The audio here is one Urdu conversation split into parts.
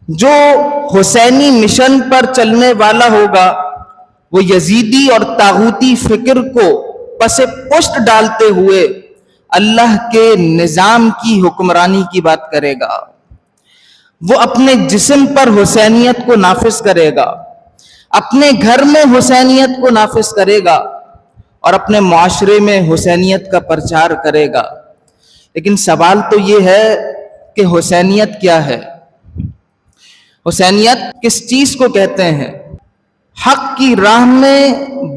جو حسینی مشن پر چلنے والا ہوگا وہ یزیدی اور طاغوتی فکر کو پس پشت ڈالتے ہوئے اللہ کے نظام کی حکمرانی کی بات کرے گا۔ وہ اپنے جسم پر حسینیت کو نافذ کرے گا، اپنے گھر میں حسینیت کو نافذ کرے گا اور اپنے معاشرے میں حسینیت کا پرچار کرے گا۔ لیکن سوال تو یہ ہے کہ حسینیت کیا ہے؟ حسینیت کس چیز کو کہتے ہیں؟ حق کی راہ میں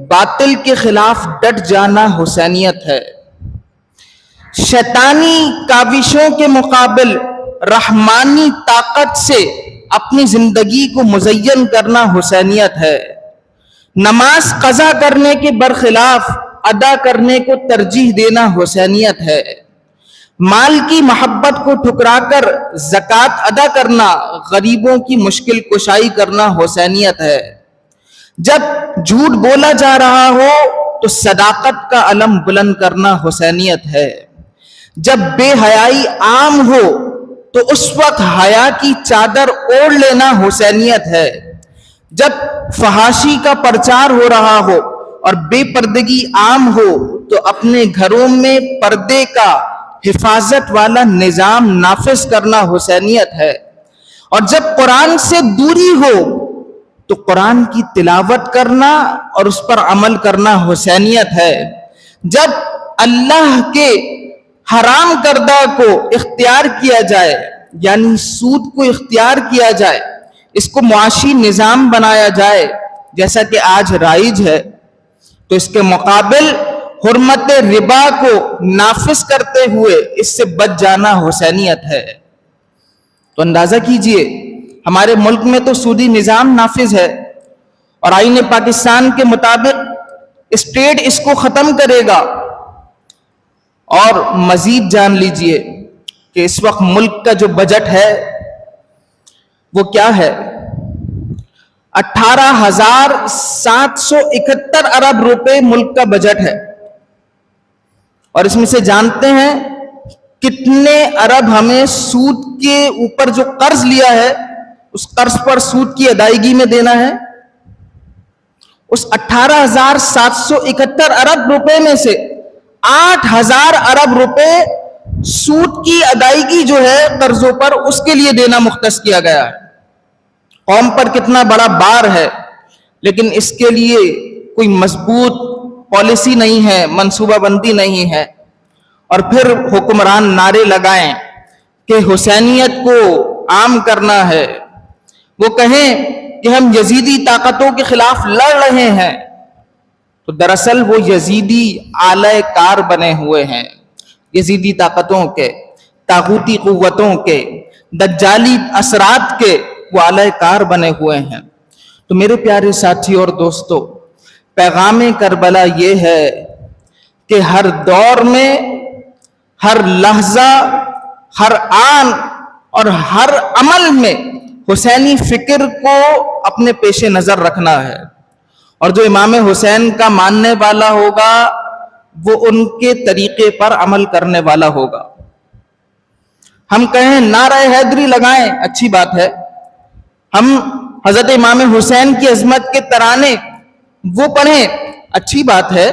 باطل کے خلاف ڈٹ جانا حسینیت ہے۔ شیطانی کاوشوں کے مقابل رحمانی طاقت سے اپنی زندگی کو مزین کرنا حسینیت ہے۔ نماز قضا کرنے کے برخلاف ادا کرنے کو ترجیح دینا حسینیت ہے۔ مال کی محبت کو ٹھکرا کر زکوٰۃ ادا کرنا، غریبوں کی مشکل کشائی کرنا حسینیت ہے۔ جب جھوٹ بولا جا رہا ہو تو صداقت کا علم بلند کرنا حسینیت ہے۔ جب بے حیائی عام ہو تو اس وقت حیا کی چادر اوڑھ لینا حسینیت ہے۔ جب فحاشی کا پرچار ہو رہا ہو اور بے پردگی عام ہو تو اپنے گھروں میں پردے کا حفاظت والا نظام نافذ کرنا حسینیت ہے۔ اور جب قرآن سے دوری ہو تو قرآن کی تلاوت کرنا اور اس پر عمل کرنا حسینیت ہے۔ جب اللہ کے حرام کردہ کو اختیار کیا جائے، یعنی سود کو اختیار کیا جائے، اس کو معاشی نظام بنایا جائے جیسا کہ آج رائج ہے، تو اس کے مقابل حرمت ربا کو نافذ کرتے ہوئے اس سے بچ جانا حسینیت ہے۔ تو اندازہ کیجئے ہمارے ملک میں تو سودی نظام نافذ ہے اور آئین پاکستان کے مطابق اسٹیٹ اس کو ختم کرے گا۔ اور مزید جان لیجئے کہ اس وقت ملک کا جو بجٹ ہے وہ کیا ہے؟ 18,771 ارب روپے ملک کا بجٹ ہے، اور اس میں سے جانتے ہیں کتنے ارب ہمیں سود کے اوپر جو قرض لیا ہے اس قرض پر سود کی ادائیگی میں دینا ہے؟ اس 18,771 ارب روپے میں سے 8,000 ارب روپے سود کی ادائیگی جو ہے قرضوں پر اس کے لیے دینا مختص کیا گیا ہے۔ قوم پر کتنا بڑا بار ہے، لیکن اس کے لیے کوئی مضبوط پالیسی نہیں ہے، منصوبہ بندی نہیں ہے، اور پھر حکمران نعرے لگائیں کہ حسینیت کو عام کرنا ہے، وہ کہیں کہ ہم یزیدی طاقتوں کے خلاف لڑ رہے ہیں، تو دراصل وہ یزیدی آلہ کار بنے ہوئے ہیں، یزیدی طاقتوں کے، طاغوتی قوتوں کے، دجالی اثرات کے وہ آلہ کار بنے ہوئے ہیں۔ تو میرے پیارے ساتھی اور دوستو، پیغام کربلا یہ ہے کہ ہر دور میں، ہر لحظہ، ہر آن اور ہر عمل میں حسینی فکر کو اپنے پیش نظر رکھنا ہے، اور جو امام حسین کا ماننے والا ہوگا وہ ان کے طریقے پر عمل کرنے والا ہوگا۔ ہم کہیں نعرہ حیدری لگائیں، اچھی بات ہے، ہم حضرت امام حسین کی عظمت کے ترانے وہ پڑھیں، اچھی بات ہے،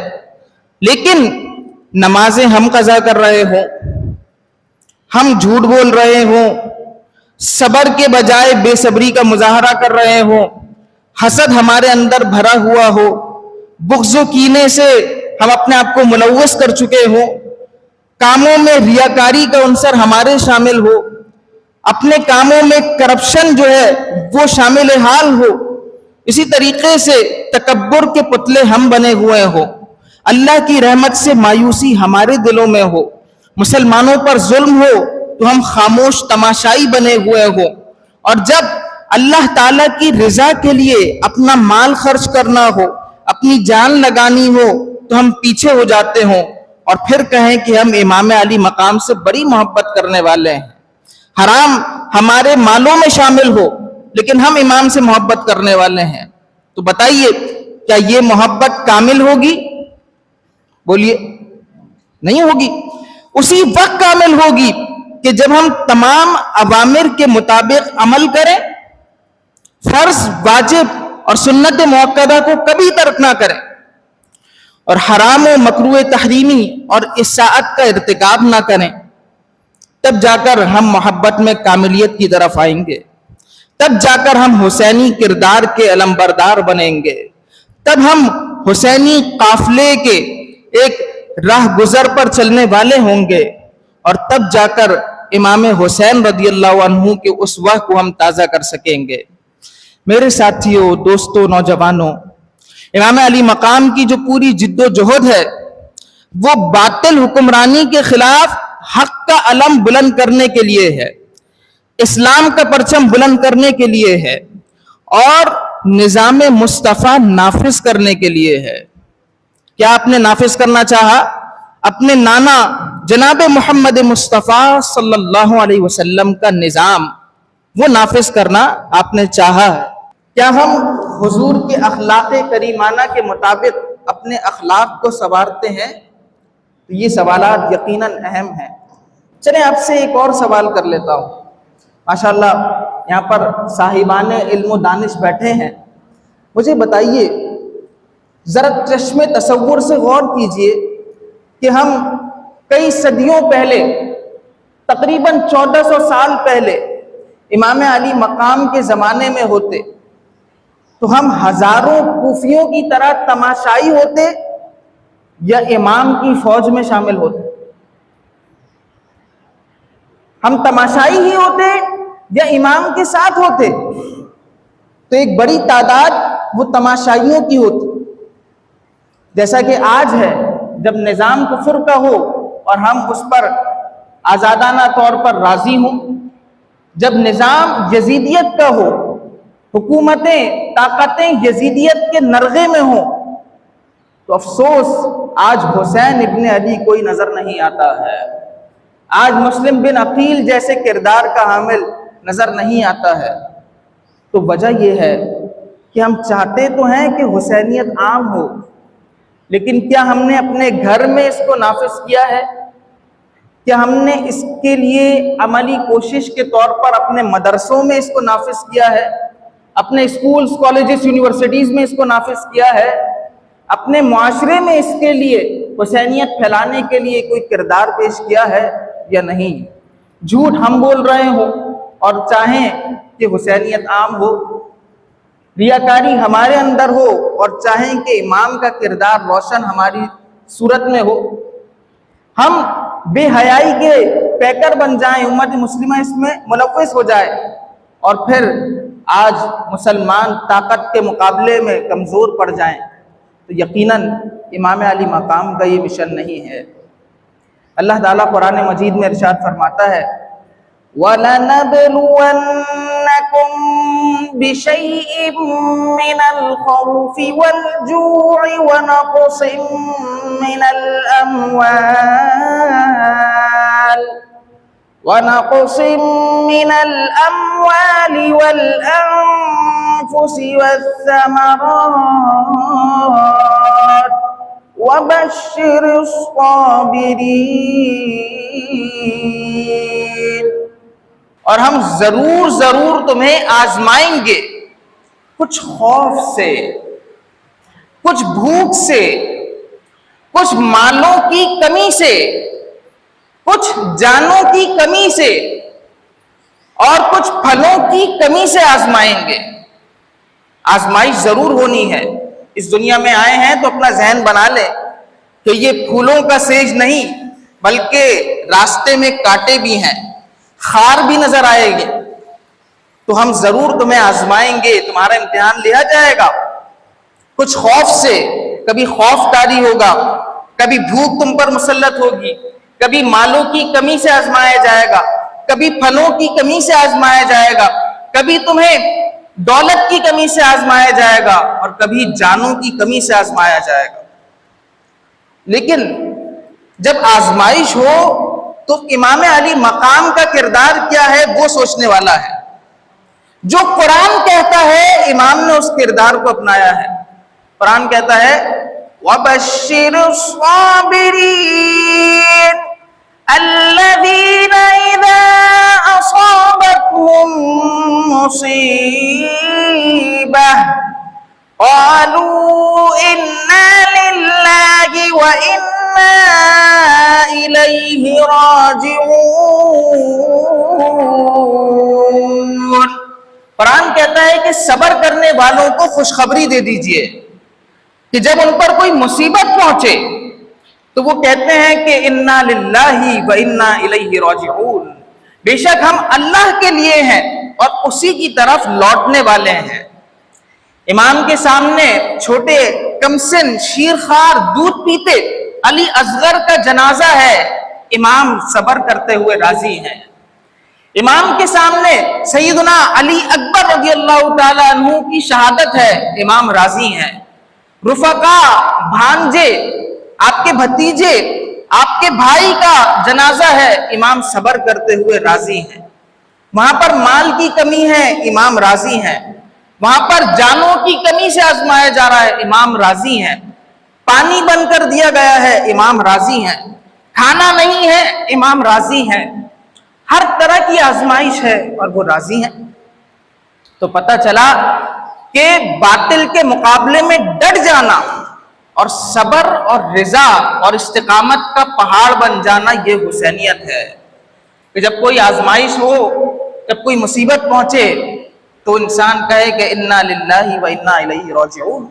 لیکن نمازیں ہم قضا کر رہے ہوں، ہم جھوٹ بول رہے ہوں، صبر کے بجائے بے صبری کا مظاہرہ کر رہے ہوں، حسد ہمارے اندر بھرا ہوا ہو، بغض و کینے سے ہم اپنے آپ کو ملوث کر چکے ہوں، کاموں میں ریاکاری کا عنصر ہمارے شامل ہو، اپنے کاموں میں کرپشن جو ہے وہ شامل حال ہو، اسی طریقے سے تکبر کے پتلے ہم بنے ہوئے ہوں، اللہ کی رحمت سے مایوسی ہمارے دلوں میں ہو، مسلمانوں پر ظلم ہو تو ہم خاموش تماشائی بنے ہوئے ہوں، اور جب اللہ تعالیٰ کی رضا کے لیے اپنا مال خرچ کرنا ہو، اپنی جان لگانی ہو تو ہم پیچھے ہو جاتے ہوں، اور پھر کہیں کہ ہم امام علی مقام سے بڑی محبت کرنے والے ہیں، حرام ہمارے مالوں میں شامل ہو لیکن ہم امام سے محبت کرنے والے ہیں، تو بتائیے کیا یہ محبت کامل ہوگی؟ بولیے، نہیں ہوگی۔ اسی وقت کامل ہوگی کہ جب ہم تمام اوامر کے مطابق عمل کریں فرض واجب اور سنت مؤکدہ کو کبھی ترک نہ کریں اور حرام و مکروہ تحریمی اور اساءت کا ارتکاب نہ کریں، تب جا کر ہم محبت میں کاملیت کی طرف آئیں گے، تب جا کر ہم حسینی کردار کے علمبردار بنیں گے، تب ہم حسینی قافلے کے ایک راہ گزر پر چلنے والے ہوں گے، اور تب جا کر امام حسین رضی اللہ عنہ کے اسوہ کو ہم تازہ کر سکیں گے۔ میرے ساتھیوں، دوستوں، نوجوانوں، امام علی مقام کی جو پوری جد و جہد ہے وہ باطل حکمرانی کے خلاف حق کا علم بلند کرنے کے لیے ہے، اسلام کا پرچم بلند کرنے کے لیے ہے، اور نظام مصطفیٰ نافذ کرنے کے لیے ہے۔ کیا آپ نے نافذ کرنا چاہا؟ اپنے نانا جناب محمد مصطفیٰ صلی اللہ علیہ وسلم کا نظام وہ نافذ کرنا آپ نے چاہا ہے؟ کیا ہم حضور کے اخلاق کریمانہ کے مطابق اپنے اخلاق کو سنوارتے ہیں؟ تو یہ سوالات یقیناً اہم ہیں۔ چلیں آپ سے ایک اور سوال کر لیتا ہوں۔ ماشاءاللہ یہاں پر صاحبان علم و دانش بیٹھے ہیں، مجھے بتائیے، ذرا چشم تصور سے غور کیجئے کہ ہم کئی صدیوں پہلے، تقریباً 1400 سال پہلے امام علی مقام کے زمانے میں ہوتے تو ہم ہزاروں کوفیوں کی طرح تماشائی ہوتے یا امام کی فوج میں شامل ہوتے؟ ہم تماشائی ہی ہوتے یا امام کے ساتھ ہوتے؟ تو ایک بڑی تعداد وہ تماشائیوں کی ہوتی، جیسا کہ آج ہے، جب نظام کفر کا ہو اور ہم اس پر آزادانہ طور پر راضی ہوں، جب نظام یزیدیت کا ہو، حکومتیں، طاقتیں یزیدیت کے نرغے میں ہوں، تو افسوس آج حسین ابن علی کوئی نظر نہیں آتا ہے، آج مسلم بن عقیل جیسے کردار کا حامل نظر نہیں آتا ہے۔ تو وجہ یہ ہے کہ ہم چاہتے تو ہیں کہ حسینیت عام ہو، لیکن کیا ہم نے اپنے گھر میں اس کو نافذ کیا ہے؟ کیا ہم نے اس کے لیے عملی کوشش کے طور پر اپنے مدرسوں میں اس کو نافذ کیا ہے؟ اپنے اسکولز، کالجز، یونیورسٹیز میں اس کو نافذ کیا ہے؟ اپنے معاشرے میں اس کے لیے حسینیت پھیلانے کے لیے کوئی کردار پیش کیا ہے یا نہیں؟ جھوٹ ہم بول رہے ہوں اور چاہیں کہ حسینیت عام ہو، ریاکاری ہمارے اندر ہو اور چاہیں کہ امام کا کردار روشن ہماری صورت میں ہو، ہم بے حیائی کے پیکر بن جائیں، امت مسلمہ اس میں ملوث ہو جائے، اور پھر آج مسلمان طاقت کے مقابلے میں کمزور پڑ جائیں، تو یقیناً امام علی مقام کا یہ مشن نہیں ہے۔ اللہ تعالیٰ قرآن مجید میں ارشاد فرماتا ہے وَلَنَبْلُوَنَّكُمْ بِشَيْءٍ مِّنَ الْخَوْفِ وَالْجُوعِ وَنَقْصٍ مِّنَ الْأَمْوَالِ وَالْأَنفُسِ وَالثَّمَرَاتِ وَبَشِّرِ الصَّابِرِينَ۔ اور ہم ضرور تمہیں آزمائیں گے، کچھ خوف سے، کچھ بھوک سے، کچھ مالوں کی کمی سے، کچھ جانوں کی کمی سے، اور کچھ پھلوں کی کمی سے آزمائیں گے۔ آزمائش ضرور ہونی ہے، اس دنیا میں آئے ہیں تو اپنا ذہن بنا لے کہ یہ پھولوں کا سیج نہیں بلکہ راستے میں کانٹے بھی ہیں، خار بھی نظر آئے گی، تو ہم ضرور تمہیں آزمائیں گے، تمہارا امتحان لیا جائے گا۔ کچھ خوف سے، کبھی خوف طاری ہوگا، کبھی بھوک تم پر مسلط ہوگی، کبھی مالوں کی کمی سے آزمایا جائے گا، کبھی پھلوں کی کمی سے آزمایا جائے گا، کبھی تمہیں دولت کی کمی سے آزمایا جائے گا، اور کبھی جانوں کی کمی سے آزمایا جائے گا۔ لیکن جب آزمائش ہو تو امام علی مقام کا کردار کیا ہے وہ سوچنے والا ہے۔ جو قرآن کہتا ہے امام نے اس کردار کو اپنایا ہے۔ قرآن کہتا ہے وَبَشِّرِ الصَّابِرِينَ الَّذِينَ إِذَا أَصَابَتْهُم مُّصِيبَةٌ غائبة قالوا إنا لله وإنا إليه راجعون. قرآن کہتا ہے کہ صبر کرنے والوں کو خوشخبری دے دیجئے کہ جب ان پر کوئی مصیبت پہنچے تو وہ کہتے ہیں کہ انا للہ و انا الیہ راجعون، بے شک ہم اللہ کے لیے ہیں اور اسی کی طرف لوٹنے والے ہیں. امام کے سامنے چھوٹے کمسن شیرخوار دودھ پیتے علی اصغر کا جنازہ ہے، امام صبر کرتے ہوئے راضی ہیں. امام کے سامنے سیدنا علی اکبر رضی اللہ تعالی عنہ کی شہادت ہے، امام راضی ہیں. رفقا، بھانجے، آپ کے بھتیجے، آپ کے بھائی کا جنازہ ہے، امام صبر کرتے ہوئے راضی ہیں. وہاں پر مال کی کمی ہے، امام راضی ہیں. وہاں پر جانوں کی کمی سے آزمایا جا رہا ہے، امام راضی ہیں. پانی بند کر دیا گیا ہے، امام راضی ہیں. کھانا نہیں ہے، امام راضی ہیں. ہر طرح کی آزمائش ہے اور وہ راضی ہیں. تو پتہ چلا کہ باطل کے مقابلے میں ڈٹ جانا اور صبر اور رضا اور استقامت کا پہاڑ بن جانا یہ حسینیت ہے کہ جب کوئی آزمائش ہو، جب کوئی مصیبت پہنچے تو انسان کہے کہ انا للہ و انا الیہ راجعون،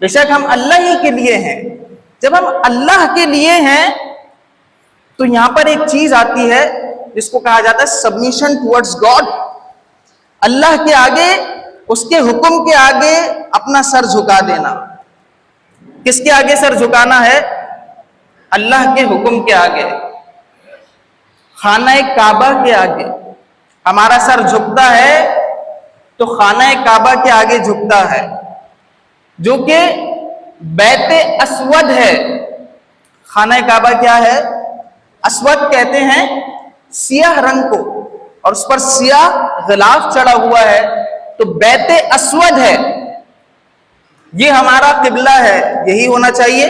بے شک ہم اللہ ہی کے لیے ہیں. جب ہم اللہ کے لیے ہیں تو یہاں پر ایک چیز آتی ہے جس کو کہا جاتا ہے سبمیشن ٹورڈز گاڈ. اللہ کے آگے، اس کے حکم کے آگے اپنا سر جھکا دینا. کس کے آگے سر جھکانا ہے؟ اللہ کے حکم کے آگے. خانہ کعبہ کے آگے ہمارا سر جھکتا ہے تو خانہ کعبہ کے آگے جھکتا ہے، جو کہ بیت اسود ہے. خانہ کعبہ کیا ہے؟ اسود کہتے ہیں سیاہ رنگ کو، اور اس پر سیاہ غلاف چڑھا ہوا ہے، تو بیت اسود ہے. یہ ہمارا قبلہ ہے، یہی ہونا چاہیے.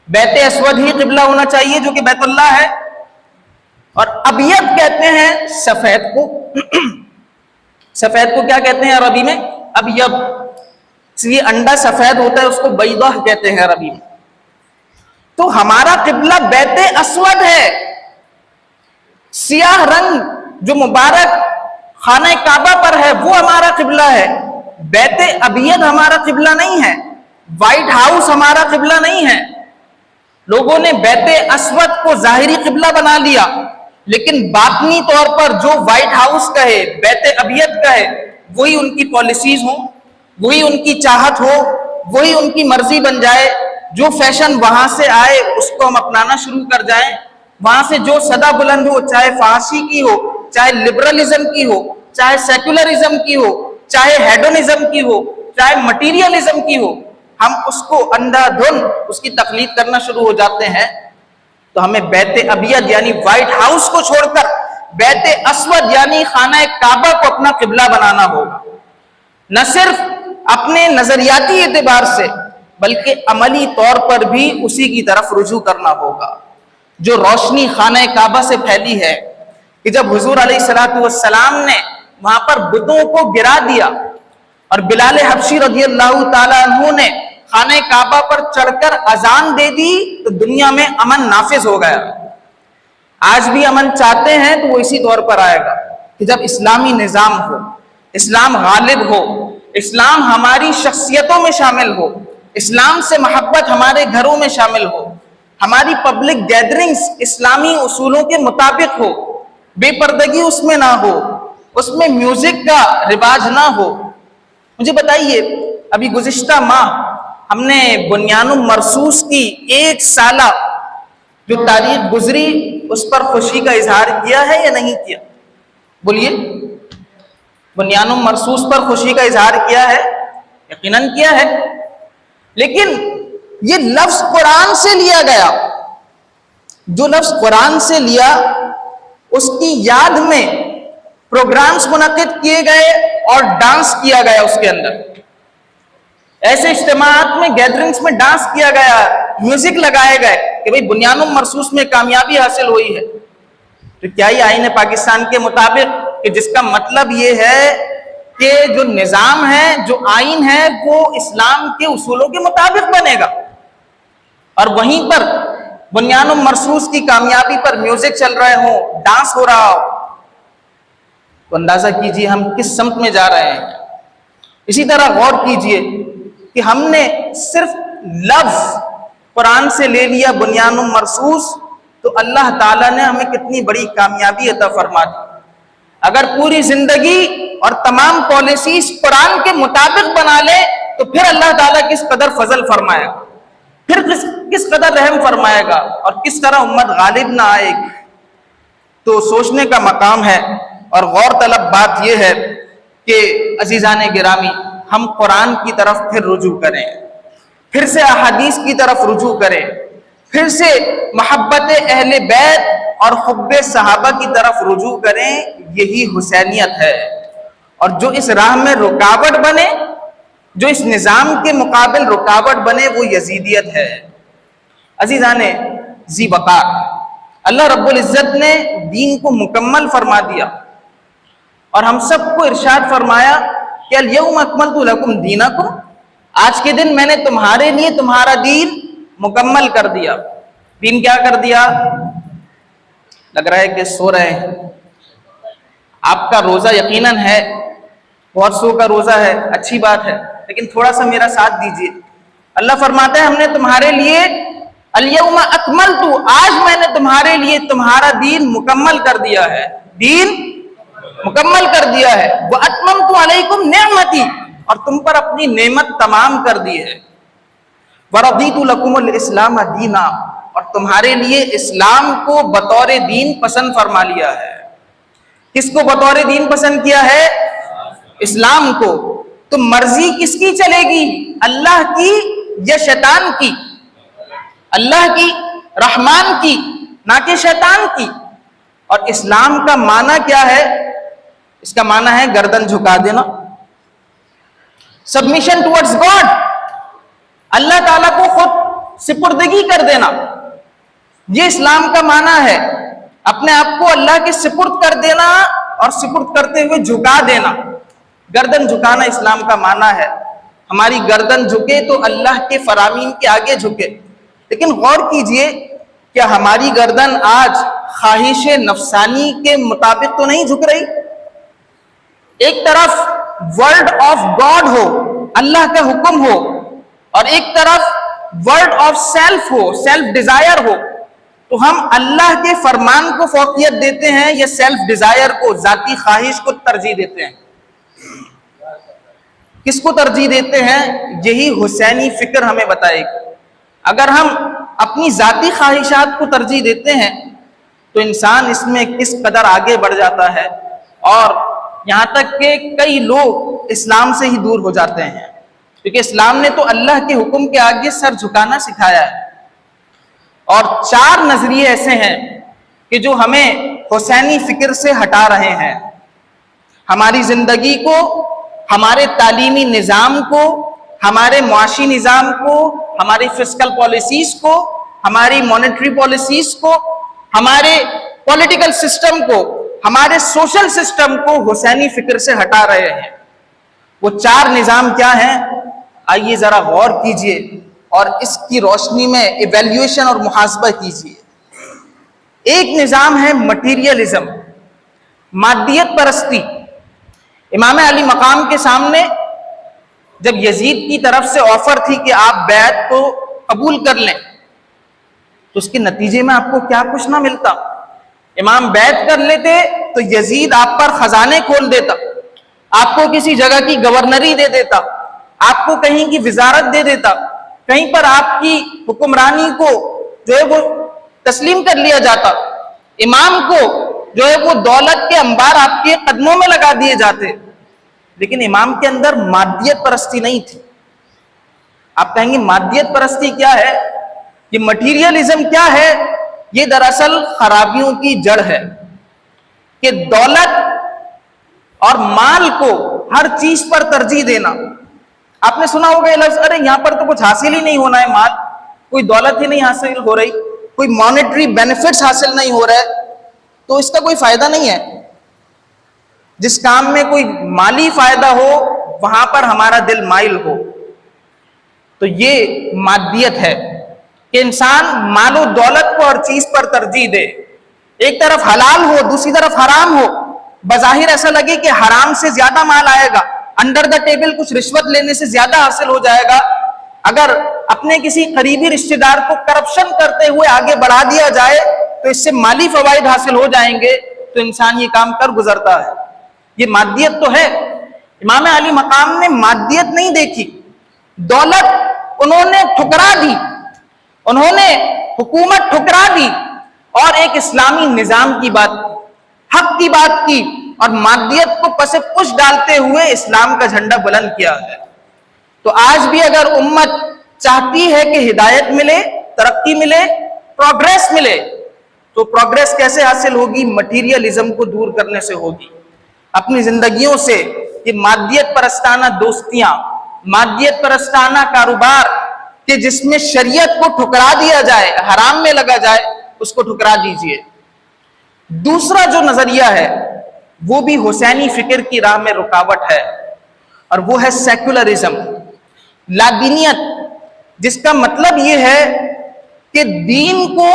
بیت اسود ہی قبلہ ہونا چاہیے جو کہ بیت اللہ ہے. اور ابیض کہتے ہیں سفید کو. سفید کو کیا کہتے ہیں عربی میں؟ ابیض. یہ انڈا سفید ہوتا ہے، اس کو بیضہ کہتے ہیں عربی میں. تو ہمارا قبلہ بیت اسود ہے. سیاہ رنگ جو مبارک خانہ کعبہ پر ہے وہ ہمارا قبلہ ہے. بیت ابیض ہمارا قبلہ نہیں ہے. وائٹ ہاؤس ہمارا قبلہ نہیں ہے. لوگوں نے بیت اسود کو ظاہری قبلہ بنا لیا، لیکن باطنی طور پر جو وائٹ ہاؤس کہے، بیت ابیض کہے، وہی ان کی پالیسیز ہوں، وہی ان کی چاہت ہو، وہی ان کی مرضی بن جائے. جو فیشن وہاں سے آئے اس کو ہم اپنانا شروع کر جائیں. وہاں سے جو صدا بلند ہو، چاہے فحاشی کی ہو، چاہے لبرلزم کی ہو، چاہے سیکولرزم کی ہو، چاہے ہیڈونزم کی ہو، چاہے مٹیریلزم کی ہو، ہم اس کو اندھا دھن اس کی تقلید کرنا شروع ہو جاتے ہیں. تو ہمیں بیت ابیض یعنی وائٹ ہاؤس کو چھوڑ کر بیت اسود یعنی خانہ کعبہ کو اپنا قبلہ بنانا ہوگا. نہ صرف اپنے نظریاتی اعتبار سے بلکہ عملی طور پر بھی اسی کی طرف رجوع کرنا ہوگا. جو روشنی خانہ کعبہ سے پھیلی ہے کہ جب حضور علیہ السلام نے وہاں پر بتوں کو گرا دیا اور بلال حبشی رضی اللہ تعالیٰ عنہ نے خانہ کعبہ پر چڑھ کر اذان دے دی تو دنیا میں امن نافذ ہو گیا. آج بھی امن چاہتے ہیں تو وہ اسی طور پر آئے گا کہ جب اسلامی نظام ہو، اسلام غالب ہو، اسلام ہماری شخصیتوں میں شامل ہو، اسلام سے محبت ہمارے گھروں میں شامل ہو، ہماری پبلک گیدرنگز اسلامی اصولوں کے مطابق ہو، بے پردگی اس میں نہ ہو، اس میں میوزک کا رواج نہ ہو. مجھے بتائیے، ابھی گزشتہ ماہ ہم نے بنیان مرصوص کی 1 سالہ جو تاریخ گزری اس پر خوشی کا اظہار کیا ہے یا نہیں کیا؟ بولیے. بنیان مرصوص پر خوشی کا اظہار کیا ہے؟ یقیناً کیا ہے. لیکن یہ لفظ قرآن سے لیا گیا. جو لفظ قرآن سے لیا اس کی یاد میں پروگرامز منعقد کیے گئے اور ڈانس کیا گیا. اس کے اندر ایسے اجتماعات میں، گیدرنگز میں ڈانس کیا گیا، میوزک لگائے گئے کہ بھئی بنیان مرصوص میں کامیابی حاصل ہوئی ہے. تو کیا یہ آئین پاکستان کے مطابق کہ جس کا مطلب یہ ہے کہ کہ جو نظام ہے، جو آئین ہے، وہ اسلام کے اصولوں کے مطابق بنے گا، اور وہیں پر بنیان مرصوص کی کامیابی پر میوزک چل رہے ہوں، ڈانس ہو رہا ہو، تو اندازہ کیجئے ہم کس سمت میں جا رہے ہیں۔ اسی طرح غور کیجئے کہ ہم نے صرف لفظ قرآن سے لے لیا بنیان مرصوص، تو اللہ تعالیٰ نے ہمیں کتنی بڑی کامیابی عطا فرما دی۔ اگر پوری زندگی اور تمام پالیسیز قرآن کے مطابق بنا لے تو پھر اللہ تعالیٰ کس قدر فضل فرمائے گا، پھر کس قدر رحم فرمائے گا، اور کس طرح امت غالب نہ آئے گی۔ تو سوچنے کا مقام ہے، اور غور طلب بات یہ ہے کہ عزیزان گرامی، ہم قرآن کی طرف پھر رجوع کریں، پھر سے احادیث کی طرف رجوع کریں، پھر سے محبت اہل بیت اور حب صحابہ کی طرف رجوع کریں۔ یہی حسینیت ہے، اور جو اس راہ میں رکاوٹ بنے، جو اس نظام کے مقابل رکاوٹ بنے، وہ یزیدیت ہے۔ عزیزان ذی وقار، اللہ رب العزت نے دین کو مکمل فرما دیا، اور ہم سب کو ارشاد فرمایا کہ الیوم اکملت لکم دینکم، آج کے دن میں نے تمہارے لیے تمہارا دین مکمل کر دیا۔ دین کیا کر دیا؟ لگ رہا ہے کہ سو رہے ہیں۔ آپ کا روزہ یقیناً ہے، بہت سو کا روزہ ہے، اچھی بات ہے، لیکن تھوڑا سا میرا ساتھ دیجیے۔ اللہ فرماتا ہے ہم نے تمہارے لیے الیوم اکملت، آج میں نے تمہارے لیے تمہارا دین مکمل کر دیا ہے، دین مکمل کر دیا ہے۔ وَأَتْمَمْتُ عَلَيْكُمْ نِعْمَتِي، اور تم پر اپنی نعمت تمام کر دی ہے۔ وَرَضِيتُ لَكُمُ الْإِسْلَامَ دِينًا، اور تمہارے لیے اسلام کو بطور دین پسند فرما لیا ہے۔ کس کو بطور دین پسند کیا ہے؟ اسلام کو۔ تو مرضی کس کی چلے گی؟ اللہ کی یا شیطان کی؟ اللہ کی، رحمان کی، نہ کہ شیطان کی۔ اور اسلام کا معنی کیا ہے؟ اس کا معنی ہے گردن جھکا دینا، سبمیشن ٹورڈز گاڈ، اللہ تعالیٰ کو خود سپردگی کر دینا، یہ اسلام کا معنی ہے۔ اپنے آپ کو اللہ کے سپرد کر دینا، اور سپرد کرتے ہوئے جھکا دینا، گردن جھکانا اسلام کا معنی ہے۔ ہماری گردن جھکے تو اللہ کے فرامین کے آگے جھکے۔ لیکن غور کیجئے، کیا ہماری گردن آج خواہش نفسانی کے مطابق تو نہیں جھک رہی؟ ایک طرف ورڈ آف گاڈ ہو، اللہ کا حکم ہو، اور ایک طرف ورڈ آف سیلف ہو، سیلف ڈیزائر ہو، تو ہم اللہ کے فرمان کو فوقیت دیتے ہیں یا سیلف ڈیزائر کو، ذاتی خواہش کو ترجیح دیتے ہیں؟ کس کو ترجیح دیتے ہیں؟ یہی حسینی فکر ہمیں بتائے گی۔ اگر ہم اپنی ذاتی خواہشات کو ترجیح دیتے ہیں تو انسان اس میں کس قدر آگے بڑھ جاتا ہے، اور یہاں تک کہ کئی لوگ اسلام سے ہی دور ہو جاتے ہیں، کیونکہ اسلام نے تو اللہ کے حکم کے آگے سر جھکانا سکھایا ہے۔ اور 4 نظریے ایسے ہیں کہ جو ہمیں حسینی فکر سے ہٹا رہے ہیں، ہماری زندگی کو، ہمارے تعلیمی نظام کو، ہمارے معاشی نظام کو، ہماری فسکل پالیسیز کو، ہماری مانیٹری پالیسیز کو، ہمارے پولیٹیکل سسٹم کو، ہمارے سوشل سسٹم کو حسینی فکر سے ہٹا رہے ہیں۔ وہ 4 نظام کیا ہیں؟ آئیے ذرا غور کیجئے اور اس کی روشنی میں ایویلیویشن اور محاسبہ کیجئے۔ ایک نظام ہے مٹیریلزم، مادیت پرستی۔ امام علی مقام کے سامنے جب یزید کی طرف سے آفر تھی کہ آپ بیعت کو قبول کر لیں، تو اس کے نتیجے میں آپ کو کیا کچھ نہ ملتا۔ امام بیعت کر لیتے تو یزید آپ پر خزانے کھول دیتا، آپ کو کسی جگہ کی گورنری دے دیتا، آپ کو کہیں کی وزارت دے دیتا، کہیں پر آپ کی حکمرانی کو جو ہے وہ تسلیم کر لیا جاتا، امام کو جو ہے وہ دولت کے انبار آپ کے قدموں میں لگا دیے جاتے۔ لیکن امام کے اندر مادیت پرستی نہیں تھی۔ آپ کہیں گے مادیت پرستی کیا ہے؟ یہ مٹیریلزم کیا ہے؟ یہ دراصل خرابیوں کی جڑ ہے کہ دولت اور مال کو ہر چیز پر ترجیح دینا۔ آپ نے سنا ہوگا یہ لفظ، ارے یہاں پر تو کچھ حاصل ہی نہیں ہونا ہے، مال، کوئی دولت ہی نہیں حاصل ہو رہی، کوئی مانیٹری بینیفٹس حاصل نہیں ہو رہا ہے، تو اس کا کوئی فائدہ نہیں ہے۔ جس کام میں کوئی مالی فائدہ ہو وہاں پر ہمارا دل مائل ہو. تو یہ مادیت ہے کہ انسان مال و دولت کو ہر چیز پر ترجیح دے. ایک طرف حلال ہو دوسری طرف حرام ہو, بظاہر ایسا لگے کہ حرام سے زیادہ مال آئے گا, انڈر دا ٹیبل کچھ رشوت لینے سے زیادہ حاصل ہو جائے گا. اگر اپنے کسی قریبی رشتہ دار کو کرپشن کرتے ہوئے آگے بڑھا دیا جائے تو اس سے مالی فوائد حاصل ہو جائیں گے, تو انسان یہ کام کر گزرتا ہے. یہ مادیت تو ہے. امام علی مقام نے مادیت نہیں دیکھی, دولت انہوں نے ٹھکرا دی, انہوں نے حکومت ٹھکرا دی اور ایک اسلامی نظام کی بات کی, حق کی بات کی, اور مادیت کو پس پش ڈالتے ہوئے اسلام کا جھنڈا بلند کیا ہے. تو آج بھی اگر امت چاہتی ہے کہ ہدایت ملے, ترقی ملے, پروگریس ملے, تو پروگریس کیسے حاصل ہوگی؟ مٹیریلزم کو دور کرنے سے ہوگی. اپنی زندگیوں سے یہ مادیت پرستانہ دوستیاں, مادیت پرستانہ کاروبار کہ جس میں شریعت کو ٹھکرا دیا جائے, حرام میں لگا جائے, اس کو ٹھکرا دیجئے. دوسرا جو نظریہ ہے وہ بھی حسینی فکر کی راہ میں رکاوٹ ہے, اور وہ ہے سیکولرزم, لادینیت, جس کا مطلب یہ ہے کہ دین کو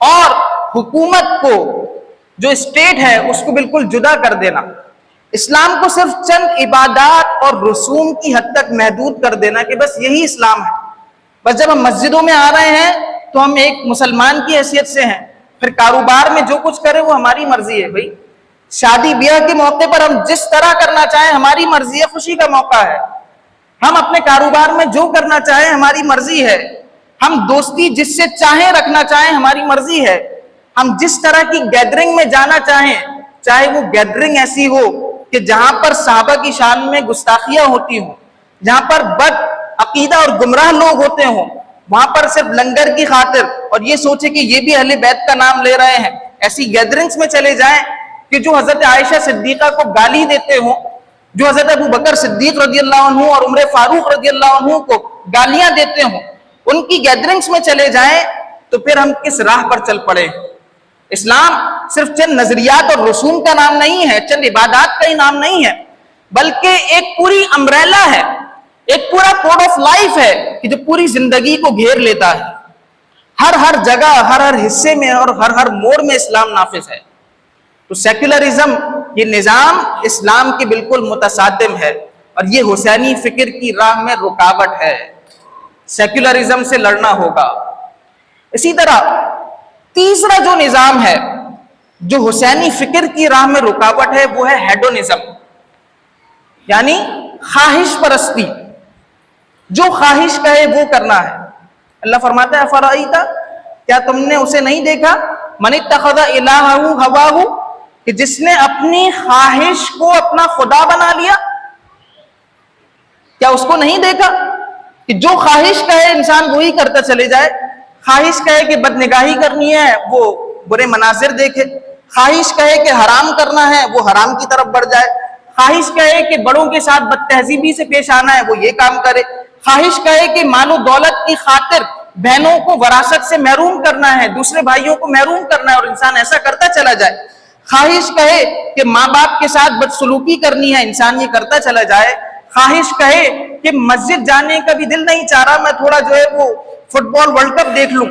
اور حکومت کو, جو اسٹیٹ ہے اس کو بالکل جدا کر دینا, اسلام کو صرف چند عبادات اور رسوم کی حد تک محدود کر دینا کہ بس یہی اسلام ہے. بس جب ہم مسجدوں میں آ رہے ہیں تو ہم ایک مسلمان کی حیثیت سے ہیں, پھر کاروبار میں جو کچھ کرے وہ ہماری مرضی ہے. بھائی شادی بیاہ کے موقع پر ہم جس طرح کرنا چاہیں ہماری مرضی ہے, خوشی کا موقع ہے. ہم اپنے کاروبار میں جو کرنا چاہیں ہماری مرضی ہے. ہم دوستی جس سے چاہیں رکھنا چاہیں ہماری مرضی ہے. ہم جس طرح کی گیدرنگ میں جانا چاہیں, چاہے وہ گیدرنگ ایسی ہو کہ جہاں پر صحابہ کی شان میں گستاخیاں ہوتی ہوں, جہاں پر بد عقیدہ اور گمراہ لوگ ہوتے ہوں, وہاں پر صرف لنگر کی خاطر اور یہ سوچے کہ یہ بھی اہل بیت کا نام لے رہے ہیں, ایسی گیدرنگز میں چلے جائیں کہ جو حضرت عائشہ صدیقہ کو گالی دیتے ہوں, جو حضرت ابو بکر صدیق رضی اللہ عنہ اور عمر فاروق رضی اللہ عنہ کو گالیاں دیتے ہوں, ان کی گیدرنگز میں چلے جائیں, تو پھر ہم کس راہ پر چل پڑے؟ اسلام صرف چند نظریات اور رسوم کا نام نہیں ہے, چند عبادات کا ہی نام نہیں ہے, بلکہ ایک پوری امبریلا ہے, ایک پورا کوڈ آف لائف ہے کہ جو پوری زندگی کو گھیر لیتا ہے. ہر جگہ, ہر حصے میں اور ہر موڑ میں اسلام نافذ ہے. تو سیکولرزم, یہ نظام اسلام کے بالکل متصادم ہے, اور یہ حسینی فکر کی راہ میں رکاوٹ ہے. سیکولرزم سے لڑنا ہوگا. اسی طرح تیسرا جو نظام ہے جو حسینی فکر کی راہ میں رکاوٹ ہے وہ ہے ہیڈونزم, یعنی خواہش پرستی, جو خواہش کہے وہ کرنا ہے. اللہ فرماتا ہے افرائیت, کیا تم نے اسے نہیں دیکھا, من اتخذ الہہ ہواہ, کہ جس نے اپنی خواہش کو اپنا خدا بنا لیا. کیا اس کو نہیں دیکھا کہ جو خواہش کہے انسان وہی کرتا چلے جائے؟ خواہش کہے کہ بد نگاہی کرنی ہے وہ برے مناظر دیکھے, خواہش کہے کہ حرام کرنا ہے وہ حرام کی طرف بڑھ جائے, خواہش کہے کہ بڑوں کے ساتھ بد تہذیبی سے پیش آنا ہے وہ یہ کام کرے, خواہش کہے کہ مال و دولت کی خاطر بہنوں کو وراثت سے محروم کرنا ہے, دوسرے بھائیوں کو محروم کرنا ہے, اور انسان ایسا کرتا چلا جائے. خواہش کہے کہ ماں باپ کے ساتھ بدسلوکی کرنی ہے, انسان یہ کرتا چلا جائے. خواہش کہے کہ مسجد جانے کا بھی دل نہیں چاہ رہا, میں تھوڑا جو ہے وہ فٹ بال ورلڈ کپ دیکھ لوں,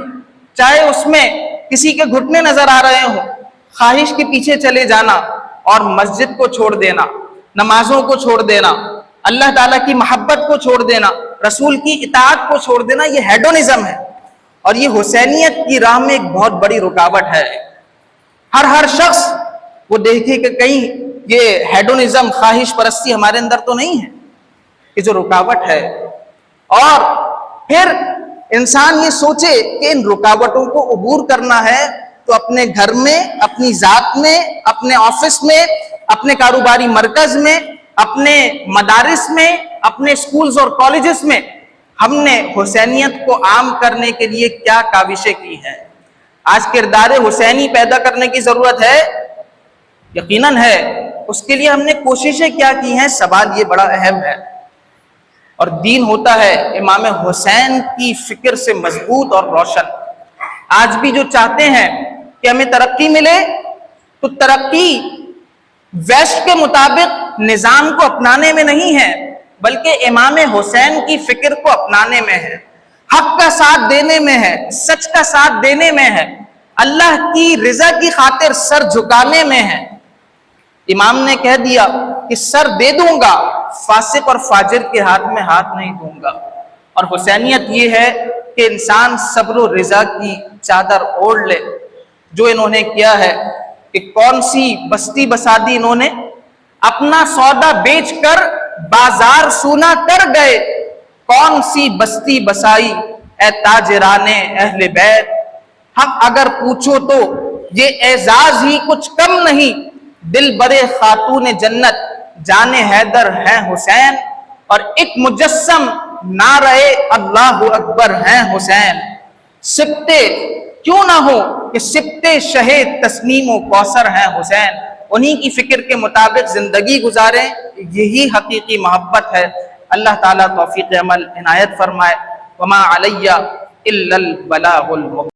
چاہے اس میں کسی کے گھٹنے نظر آ رہے ہوں. خواہش کے پیچھے چلے جانا اور مسجد کو چھوڑ دینا, نمازوں کو چھوڑ دینا, اللہ تعالیٰ کی محبت کو چھوڑ دینا, رسول کی اطاعت کو چھوڑ دینا, یہ ہیڈونزم ہے, اور یہ حسینیت کی راہ میں ایک بہت بڑی رکاوٹ ہے. ہر شخص وہ دیکھے کہ کہیں یہ ہیڈونزم, خواہش پرستی ہمارے اندر تو نہیں ہے, یہ جو رکاوٹ ہے. اور پھر انسان یہ سوچے کہ ان رکاوٹوں کو عبور کرنا ہے تو اپنے گھر میں, اپنی ذات میں, اپنے آفس میں, اپنے کاروباری مرکز میں, اپنے مدارس میں, اپنے سکولز اور کالجز میں ہم نے حسینیت کو عام کرنے کے لیے کیا کاوشیں کی ہیں. آج کردار حسینی پیدا کرنے کی ضرورت ہے, یقیناً ہے. اس کے لیے ہم نے کوششیں کیا کی ہیں, سوال یہ بڑا اہم ہے. اور دین ہوتا ہے امام حسین کی فکر سے مضبوط اور روشن. آج بھی جو چاہتے ہیں کہ ہمیں ترقی ملے, تو ترقی ویسٹ کے مطابق نظام کو اپنانے میں نہیں ہے، بلکہ امام حسین کی فکر کو اپنانے میں ہے، حق کا ساتھ دینے میں ہے، سچ کا ساتھ دینے میں ہے، اللہ کی رضا کی خاطر سر جھکانے میں ہے۔ امام نے کہہ دیا کہ سر دے دوں گا، فاسق اور فاجر کے ہاتھ میں ہاتھ نہیں دوں گا۔ اور حسینیت یہ ہے کہ انسان صبر و رضا کی چادر اوڑھ لے۔ جو انہوں نے کیا ہے کہ کون سی بستی بسا دی انہوں نے، اپنا سودا بیچ کر بازار سونا کر گئے، کون سی بستی بسائی اے تاجران اہل بیت۔ حق اگر پوچھو تو یہ اعزاز ہی کچھ کم نہیں، دل برے خاتون جنت جان حیدر ہیں حسین، اور ایک مجسم نعرہ اللہ اکبر ہیں حسین۔ سبتے کیوں نہ ہو کہ سبتے شہ تسنیم و کوثر ہیں حسین، انہی کی فکر کے مطابق زندگی گزاریں، یہی حقیقی محبت ہے۔ اللہ تعالیٰ توفیق عمل عنایت فرمائے۔ وما علیہ الا البلاغ المبین۔